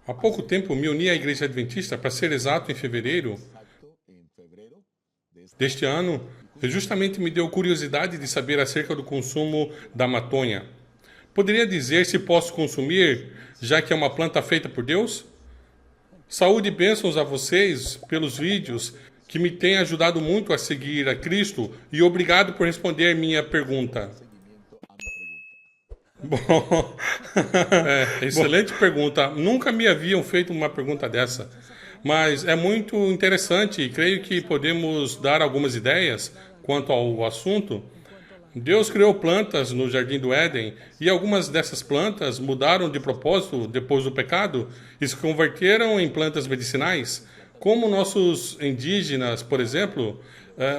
Há pouco tempo me uni à Igreja Adventista, para ser exato, em fevereiro deste ano, e justamente me deu curiosidade de saber acerca do consumo da maconha. Poderia dizer se posso consumir, já que é uma planta feita por Deus? Saúde e bênçãos a vocês pelos vídeos que me têm ajudado muito a seguir a Cristo e obrigado por responder minha pergunta. Bom, excelente pergunta. Nunca me haviam feito uma pergunta dessa, mas é muito interessante e creio que podemos dar algumas ideias quanto ao assunto. Deus criou plantas no Jardim do Éden e algumas dessas plantas mudaram de propósito depois do pecado e se converteram em plantas medicinais, como nossos indígenas, por exemplo,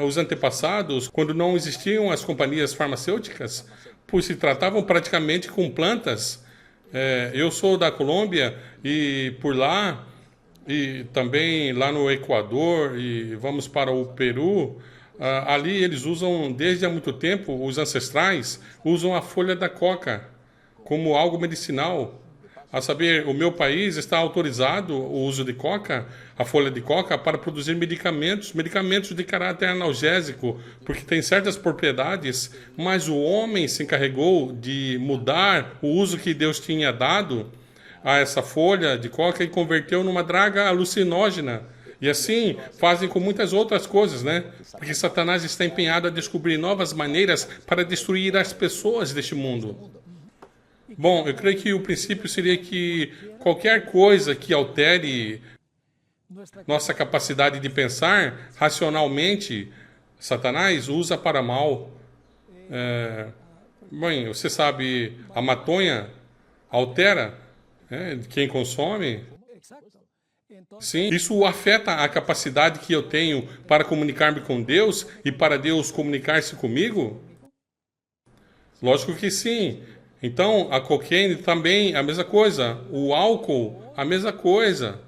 os antepassados, quando não existiam as companhias farmacêuticas, pois se tratavam praticamente com plantas. Eu sou da Colômbia e por lá, e também lá no Equador, e vamos para o Peru, ali eles usam, desde há muito tempo, os ancestrais usam a folha da coca como algo medicinal. A saber, o meu país está autorizado o uso de coca, a folha de coca, para produzir medicamentos de caráter analgésico, porque tem certas propriedades, mas o homem se encarregou de mudar o uso que Deus tinha dado a essa folha de coca e converteu numa draga alucinógena. E assim fazem com muitas outras coisas, né? Porque Satanás está empenhado a descobrir novas maneiras para destruir as pessoas deste mundo. Bom, eu creio que o princípio seria que qualquer coisa que altere nossa capacidade de pensar racionalmente, Satanás usa para mal. Bem, você sabe, a maconha altera, quem consome. Sim, isso afeta a capacidade que eu tenho para comunicar-me com Deus e para Deus comunicar-se comigo? Lógico que sim. Então, a cocaína também a mesma coisa. O álcool, a mesma coisa.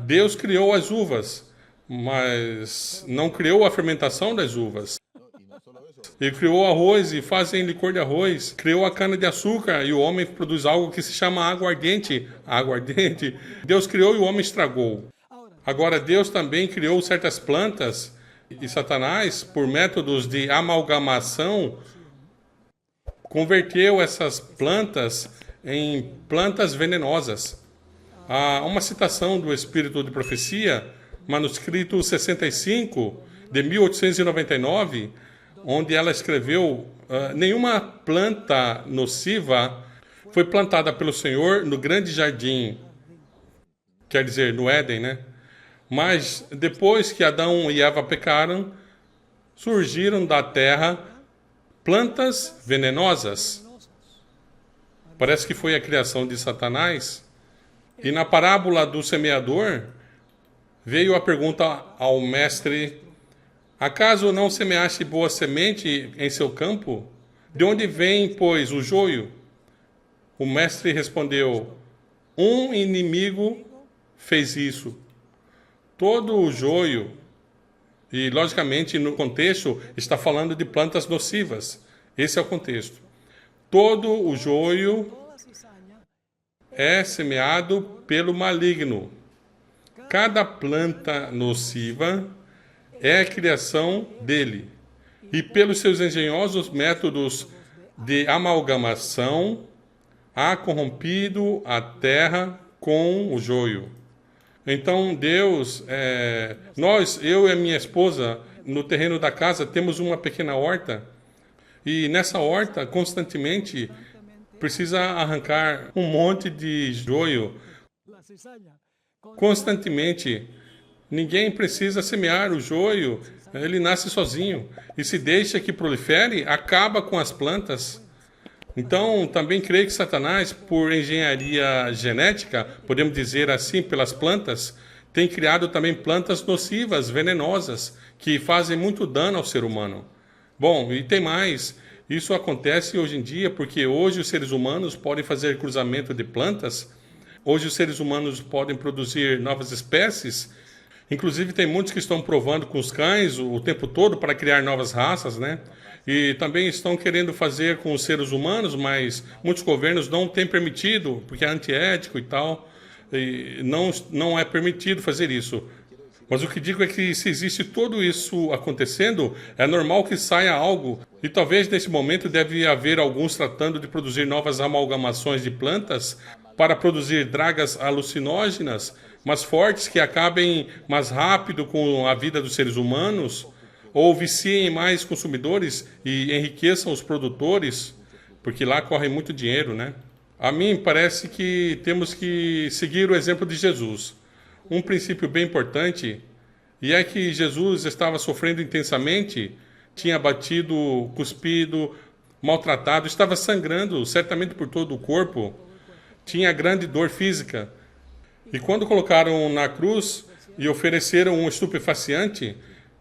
Deus criou as uvas, mas não criou a fermentação das uvas. Ele criou arroz e fazem licor de arroz. Criou a cana-de-açúcar e o homem produz algo que se chama aguardente. Aguardente. Deus criou e o homem estragou. Agora, Deus também criou certas plantas e Satanás, por métodos de amalgamação, converteu essas plantas em plantas venenosas. Há uma citação do Espírito de Profecia, manuscrito 65, de 1899, onde ela escreveu: nenhuma planta nociva foi plantada pelo Senhor no grande jardim, quer dizer, no Éden, né? Mas depois que Adão e Eva pecaram, surgiram da terra plantas venenosas. Parece que foi a criação de Satanás. E na parábola do semeador, veio a pergunta ao mestre: acaso não semeaste boa semente em seu campo? De onde vem, pois, o joio? O mestre respondeu: um inimigo fez isso. Todo o joio, e logicamente no contexto está falando de plantas nocivas. Esse é o contexto. Todo o joio é semeado pelo maligno. Cada planta nociva é a criação dele. E pelos seus engenhosos métodos de amalgamação, há corrompido a terra com o joio. Então Deus, eu e a minha esposa, no terreno da casa, temos uma pequena horta. E nessa horta, constantemente, precisa arrancar um monte de joio. Constantemente. Ninguém precisa semear o joio, ele nasce sozinho. E se deixa que prolifere, acaba com as plantas. Então, também creio que Satanás, por engenharia genética, podemos dizer assim, pelas plantas, tem criado também plantas nocivas, venenosas, que fazem muito dano ao ser humano. Bom, e tem mais. Isso acontece hoje em dia porque hoje os seres humanos podem fazer cruzamento de plantas, hoje os seres humanos podem produzir novas espécies Inclusive, tem muitos que estão provando com os cães o tempo todo para criar novas raças, né? E também estão querendo fazer com os seres humanos, mas muitos governos não têm permitido, porque é antiético e tal, e não é permitido fazer isso. Mas o que digo é que se existe tudo isso acontecendo, é normal que saia algo. E talvez nesse momento deve haver alguns tratando de produzir novas amalgamações de plantas para produzir dragas alucinógenas, mais fortes, que acabem mais rápido com a vida dos seres humanos, ou viciem mais consumidores e enriqueçam os produtores, porque lá corre muito dinheiro, né? A mim parece que temos que seguir o exemplo de Jesus. Um princípio bem importante, e é que Jesus estava sofrendo intensamente, tinha batido, cuspido, maltratado, estava sangrando certamente por todo o corpo, tinha grande dor física. E quando colocaram na cruz e ofereceram um estupefaciente,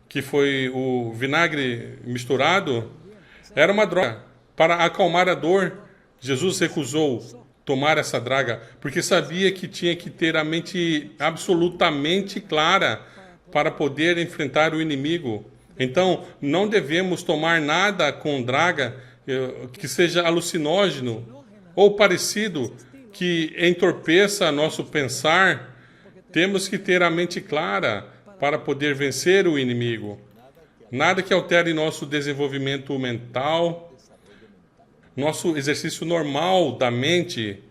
que foi o vinagre misturado, era uma droga. Para acalmar a dor, Jesus recusou tomar essa draga, porque sabia que tinha que ter a mente absolutamente clara para poder enfrentar o inimigo. Então, não devemos tomar nada com draga que seja alucinógeno ou parecido, que entorpeça nosso pensar. Temos que ter a mente clara para poder vencer o inimigo. Nada que altere nosso desenvolvimento mental, nosso exercício normal da mente.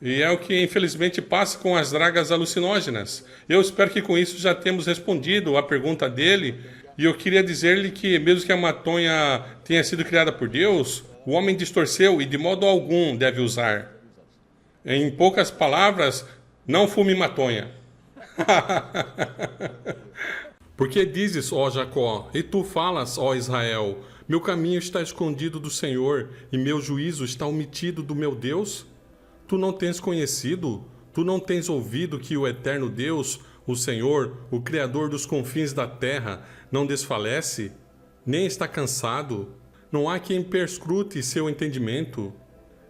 E é o que, infelizmente, passa com as dragas alucinógenas. Eu espero que com isso já temos respondido a pergunta dele. E eu queria dizer-lhe que, mesmo que a maconha tenha sido criada por Deus, o homem distorceu e de modo algum deve usar. Em poucas palavras, não fume maconha. Porque dizes, ó Jacó, e tu falas, ó Israel, meu caminho está escondido do Senhor, e meu juízo está omitido do meu Deus? Tu não tens conhecido, tu não tens ouvido que o eterno Deus, o Senhor, o Criador dos confins da terra, não desfalece, nem está cansado? Não há quem perscrute seu entendimento.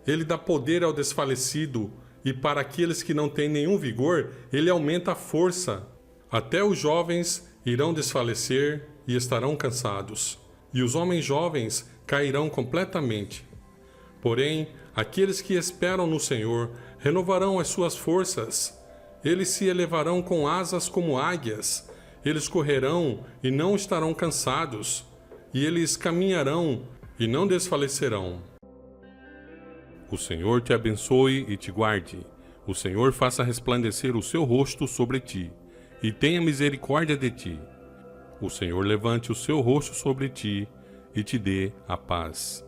Ele dá poder ao desfalecido, e para aqueles que não têm nenhum vigor, ele aumenta a força. Até os jovens irão desfalecer e estarão cansados, e os homens jovens cairão completamente. Porém, aqueles que esperam no Senhor renovarão as suas forças. Eles se elevarão com asas como águias. Eles correrão e não estarão cansados, e eles caminharão e não desfalecerão. O Senhor te abençoe e te guarde. O Senhor faça resplandecer o seu rosto sobre ti, e tenha misericórdia de ti. O Senhor levante o seu rosto sobre ti e te dê a paz.